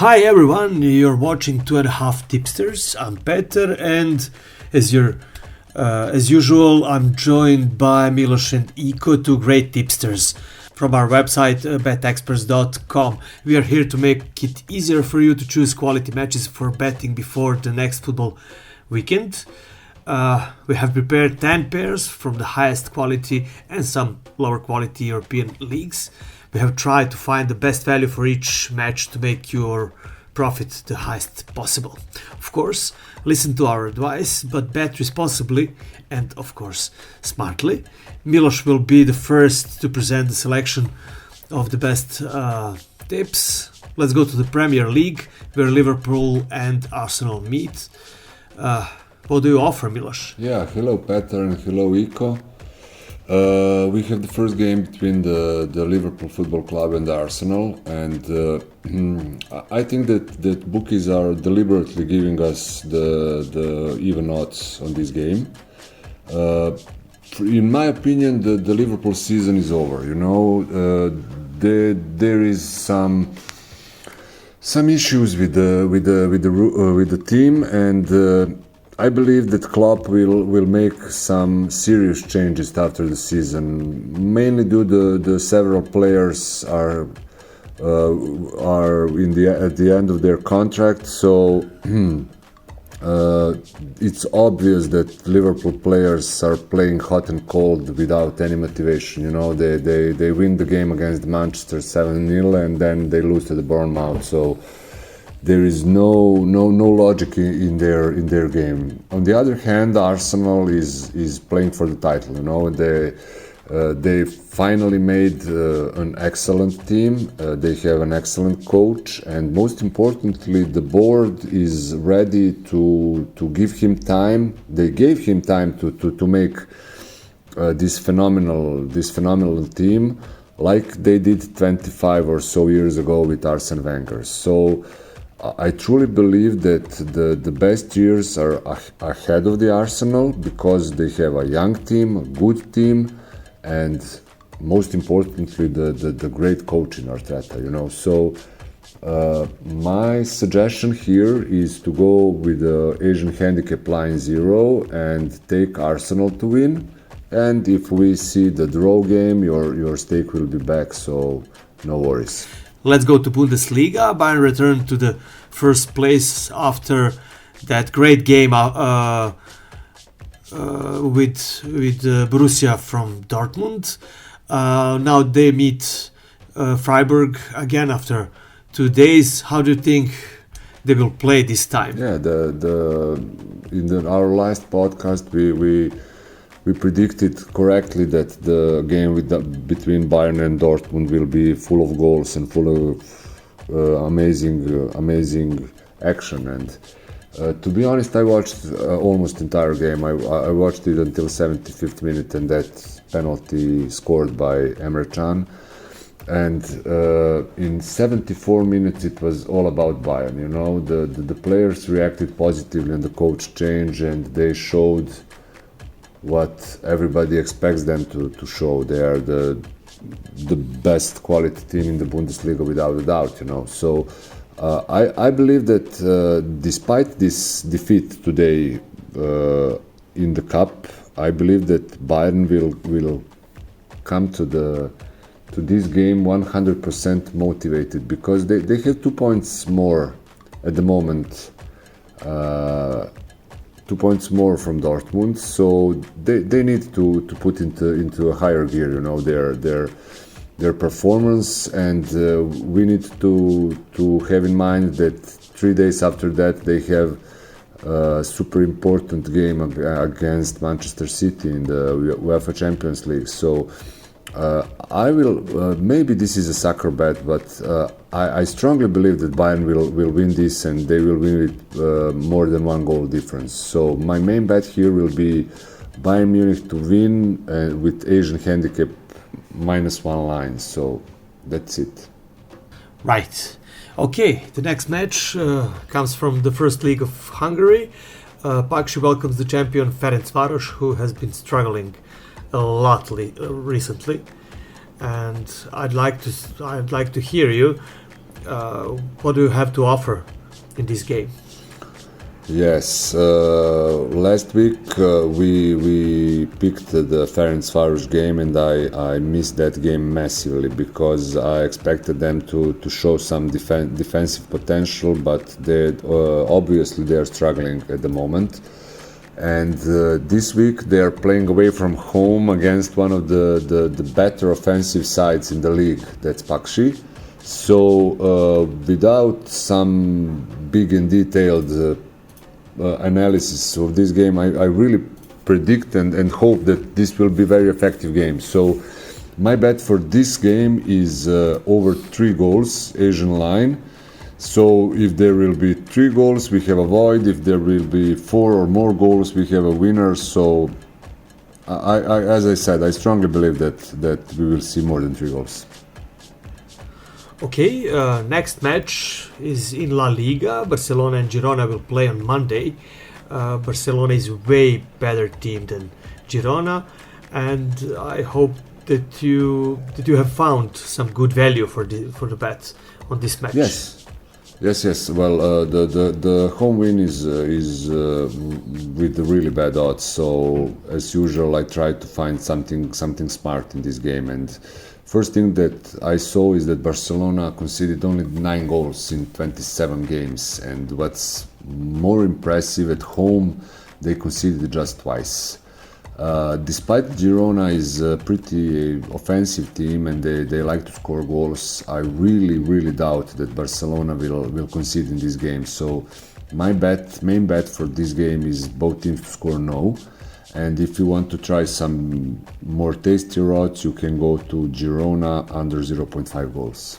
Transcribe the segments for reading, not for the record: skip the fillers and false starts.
Hi everyone, you're watching 2.5 Tipsters. I'm Petar, and as usual, I'm joined by Miloš and Iko, two great tipsters from our website betexperts.com. We are here to make it easier for you to choose quality matches for betting before the next football weekend. We have prepared 10 pairs from the highest quality and some lower quality European leagues. We have tried to find the best value for each match to make your profit the highest possible. Of course, listen to our advice, but bet responsibly and, of course, smartly. Miloš will be the first to present the selection of the best tips. Let's go to the Premier League, where Liverpool and Arsenal meet. What do you offer, Miloš? Yeah, hello Petar and hello Iko. We have the first game between the Liverpool Football Club and the Arsenal, and I think that bookies are deliberately giving us the even odds on this game. In my opinion, the Liverpool season is over. You know, there is some issues with the team, and I believe that Klopp will make some serious changes after the season, mainly due to the several players are at the end of their contract. So it's obvious that Liverpool players are playing hot and cold without any motivation. You know, they win the game against Manchester 7-0 and then they lose to the Bournemouth. So there is no logic in their game. On the other hand, Arsenal is playing for the title. You know, they finally made an excellent team. They have an excellent coach, and most importantly, the board is ready to give him time. They gave him time to make this phenomenal team, like they did 25 or so years ago with Arsene Wenger. So I truly believe that the best years are ahead of the Arsenal, because they have a young team, a good team, and most importantly, the great coach in Arteta. You know, so my suggestion here is to go with the Asian handicap line 0 and take Arsenal to win. And if we see the draw game, your stake will be back. So no worries. Let's go to Bundesliga. Bayern returned to the first place after that great game with Borussia from Dortmund. Now they meet Freiburg again after 2 days. How do you think they will play this time? Yeah, our last podcast we predicted correctly that the game between Bayern and Dortmund will be full of goals and full of amazing action. And to be honest, I watched almost entire game. I watched it until 75th minute and that penalty scored by Emre Can. And in 74 minutes it was all about Bayern. You know, the players reacted positively and the coach changed, and they showed what everybody expects them to show. They are the best quality team in the Bundesliga without a doubt, you know. So I believe that despite this defeat today in the cup, I believe that Bayern will come to this game 100% motivated, because they have 2 points more at the moment. 2 points more from Dortmund, so they need to put into a higher gear, you know, their performance, and we need to have in mind that 3 days after that they have a super important game against Manchester City in the UEFA Champions League. So I will maybe this is a sucker bet, but I strongly believe that Bayern will win this, and they will win with more than 1 goal difference. So my main bet here will be Bayern Munich to win with Asian handicap -1 line. So that's it. Right. Okay, the next match comes from the first league of Hungary. Paks welcomes the champion Ferencvaros, who has been struggling a lot recently, and I'd like to hear you. what do you have to offer in this game? Yes, last week we picked the Ferencvaros game, and I missed that game massively because I expected them to show some defensive potential, but obviously they are struggling at the moment. And this week they are playing away from home against one of the better offensive sides in the league, that's Paks. So without some big and detailed analysis of this game, I really predict and hope that this will be a very effective game. So my bet for this game is over 3 goals, Asian line. So if there will be 3 goals, we have a void. If there will be 4 or more goals, we have a winner. So as I said, I strongly believe that we will see more than 3 goals. Okay, next match is in La Liga. Barcelona and Girona will play on Monday. Barcelona is a way better team than Girona, and I hope that you have found some good value for the bet on this match. Yes. Well, the home win is with really bad odds. So as usual, I try to find something smart in this game. And first thing that I saw is that Barcelona conceded only 9 goals in 27 games, and what's more impressive, at home they conceded just twice. Despite Girona is a pretty offensive team and they like to score goals, I really doubt that Barcelona will concede in this game. So my main bet for this game is both teams to score no. And if you want to try some more tasty odds, you can go to Girona under 0.5 goals.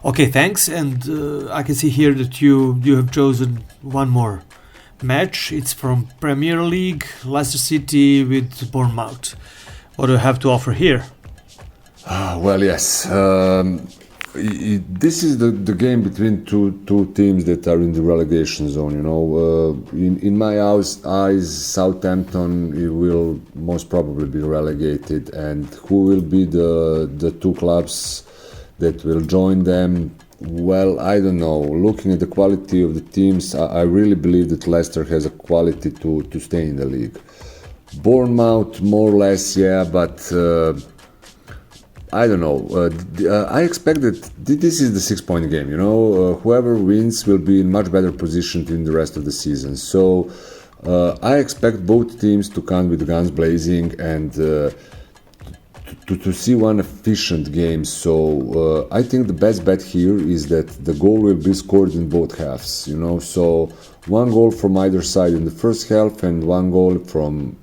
Okay, thanks. And I can see here that you have chosen one more match. It's from Premier League, Leicester City with Bournemouth. What do you have to offer here? Well, yes. This is the game between two teams that are in the relegation zone. You know, in my eyes, Southamptom will most probably be relegated, and who will be the 2 clubs that will join them? Well, I don't know. Looking at the quality of the teams, I really believe that Leicester has a quality to stay in the league. Bournemouth, more or less, yeah, but I don't know. I expect that this is the 6-point game. You know, whoever wins will be in much better position in the rest of the season. So I expect both teams to come with guns blazing and to see one efficient game. So I think the best bet here is that the goal will be scored in both halves. You know, so 1 goal from either side in the first half and 1 goal from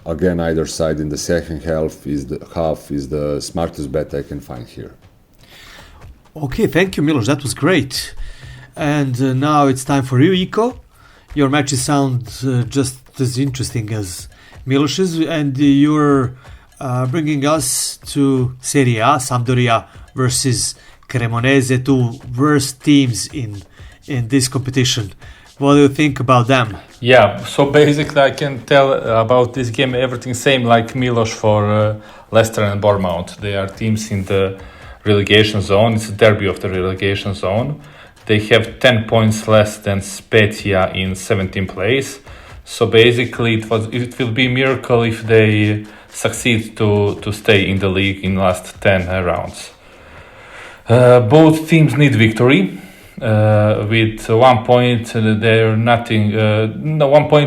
again either side in the second half is the smartest bet I can find here. Okay, thank you, Miloš. That was great. And now it's time for you, Iko. Your matches sound just as interesting as Miloš's, and you're bringing us to Serie A, Sampdoria versus Cremonese, 2 worst teams in this competition. What do you think about them? Yeah, so basically I can tell about this game everything same like Miloš for Leicester and Bournemouth. They are teams in the relegation zone. It's a derby of the relegation zone. They have 10 points less than Spezia in 17th place. So basically it will be a miracle if they succeed to stay in the league in last 10 rounds. Both teams need victory. With 1 point,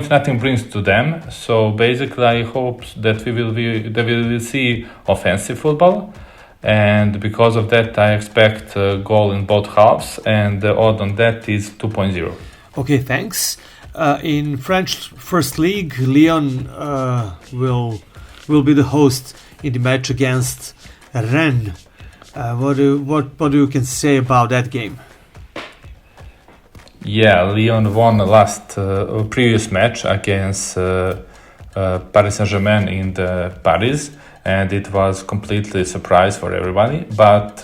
nothing brings to them. So basically, I hope that we will see offensive football, and because of that, I expect a goal in both halves, and the odd on that is 2.0. Okay, thanks. In French First League, Lyon will be the host in the match against Rennes. What do you can say about that game? Yeah, Lyon won the previous match against Paris Saint-Germain in the Paris, and it was completely a surprise for everybody. But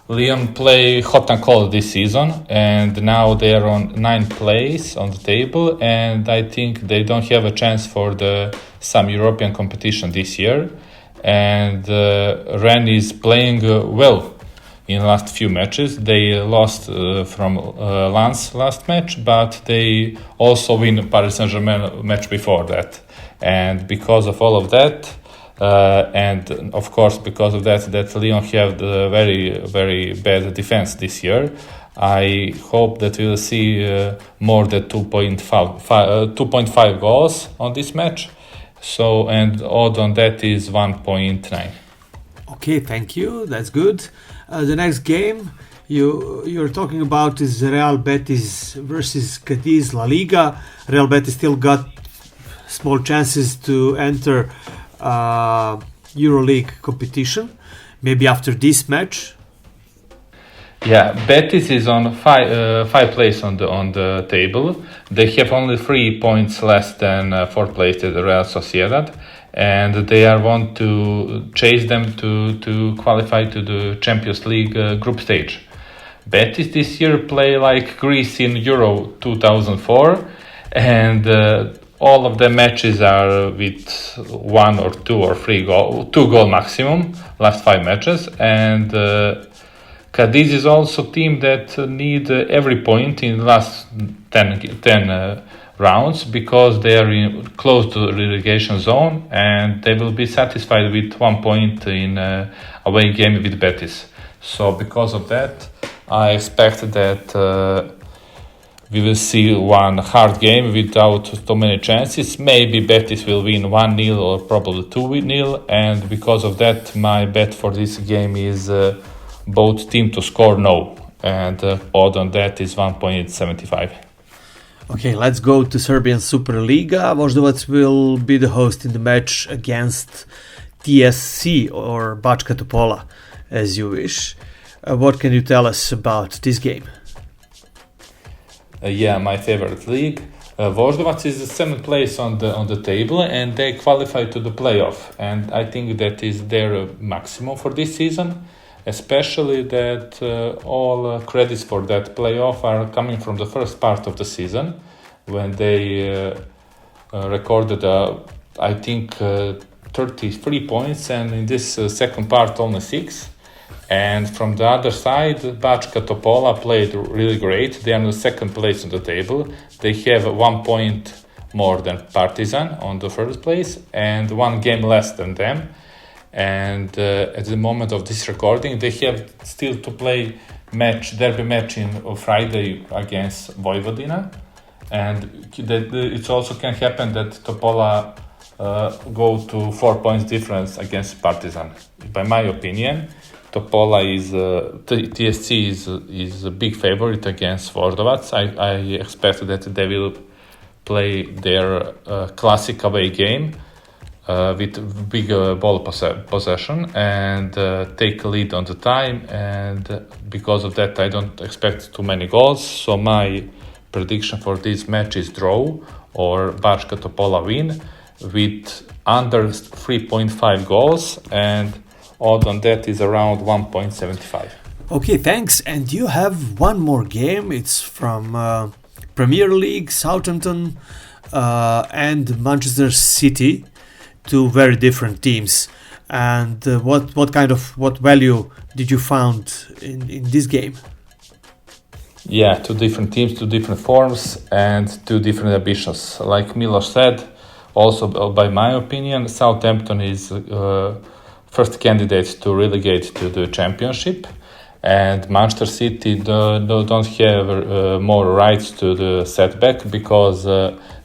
Lyon play hot and cold this season, and now they are on 9th place on the table, and I think they don't have a chance for some European competition this year. And Rennes is playing well. in last few matches. They lost from Lens last match, but they also win Paris Saint-Germain match before that. And because of all of that, and of course because of that Lyon have the very, very bad defense this year, I hope that we will see more than 2.5 goals on this match. So, and odd on that is 1.9. Okay, thank you. That's good. The next game you're talking about is Real Betis versus Cadiz La Liga. Real Betis still got small chances to enter EuroLeague competition. Maybe after this match. Yeah, Betis is on five place on the table. They have only 3 points less than fourth place at the Real Sociedad, and they are want to chase them to qualify to the Champions League group stage. Betis this year play like Greece in Euro 2004, and all of the matches are with 1 or 2 or 3 2 goal maximum last 5 matches, and Cadiz is also a team that need every point in the last 10 rounds, because they are close to the relegation zone, and they will be satisfied with 1 point in away game with Betis. So because of that, I expect that we will see one hard game without too many chances. Maybe Betis will win 1-0 or probably 2-0, and because of that, my bet for this game is both team to score no, and odd on that is 1.75. Okay, let's go to Serbian Superliga. Voždovac will be the host in the match against TSC or Bačka Topola, as you wish. What can you tell us about this game? Yeah, my favorite league. Voždovac is the 7th place on the table, and they qualify to the playoff. And I think that is their maximum for this season. Especially that all credits for that playoff are coming from the first part of the season, when they recorded, I think, 33 points, and in this second part only 6. And from the other side, Bačka Topola played really great. They are in the second place on the table. They have 1 point more than Partizan on the first place, and 1 game less than them. And at the moment of this recording, they have still to play derby match on Friday against Vojvodina, and it also can happen that Topola go to 4 points difference against Partizan. By my opinion, Topola is TSC is a big favorite against Voždovac. I expect that they will play their classic away game. With big ball possession and take a lead on the time, and because of that I don't expect too many goals, so my prediction for this match is draw or Bačka Topola win with under 3.5 goals, and odd on that is around 1.75. Okay, thanks. And you have one more game. It's from Premier League, Southampton and Manchester City. 2 very different teams, and what value did you found in this game? Yeah, 2 different teams, 2 different forms, and 2 different ambitions. Like Miloš said, also by my opinion, Southampton is first candidate to relegate to the championship, and Manchester City don't have more rights to the setback, because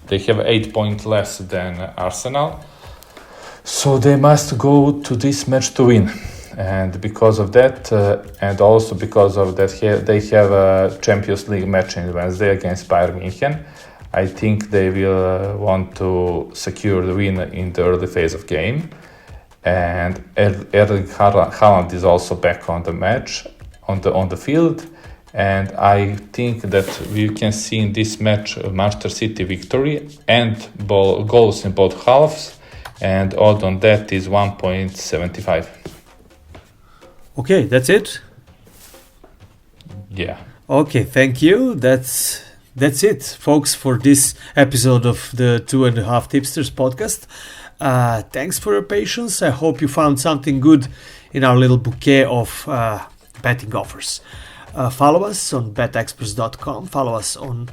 they have 8 points less than Arsenal. So they must go to this match to win, and because of that, and also because of that, they have a Champions League match on Wednesday against Bayern München. I think they will want to secure the win in the early phase of game, and Erling Haaland is also back on the match on the field, and I think that we can see in this match Manchester City victory and goals in both halves. And odd on that is 1.75. Okay, that's it? Yeah. Okay, thank you. That's it, folks, for this episode of the 2.5 Tipsters podcast. Thanks for your patience. I hope you found something good in our little bouquet of betting offers. Follow us on betexperts.com, follow us on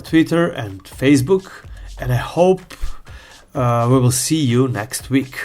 Twitter and Facebook, and I hope we will see you next week.